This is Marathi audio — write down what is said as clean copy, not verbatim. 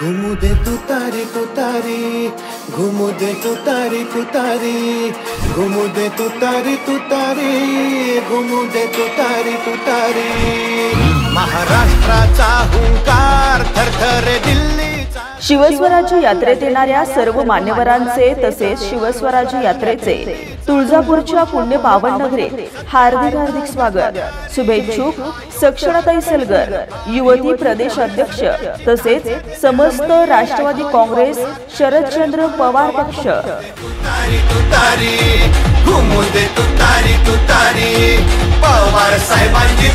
घुमू दे तू तारी घुमू दे तू तारी घुमू दे तू तारी घुमू दे तू तारी महाराष्ट्राचा हुंकार थरथरे दिल्लीचा। शिवस्वराज्य यात्रेत येणाऱ्या सर्व मान्यवरांचे तसेच शिवस्वराज्य यात्रेचे तुळजापूरच्या पुण्य पावन नगरीत हार्दिक स्वागत। शुभेच्छुक सक्षणाताई सलगर, युवती प्रदेश अध्यक्ष तसेच समस्त राष्ट्रवादी काँग्रेस शरदचंद्र पवार पक्ष। घुमू दे तू तारी पवार साहेबांची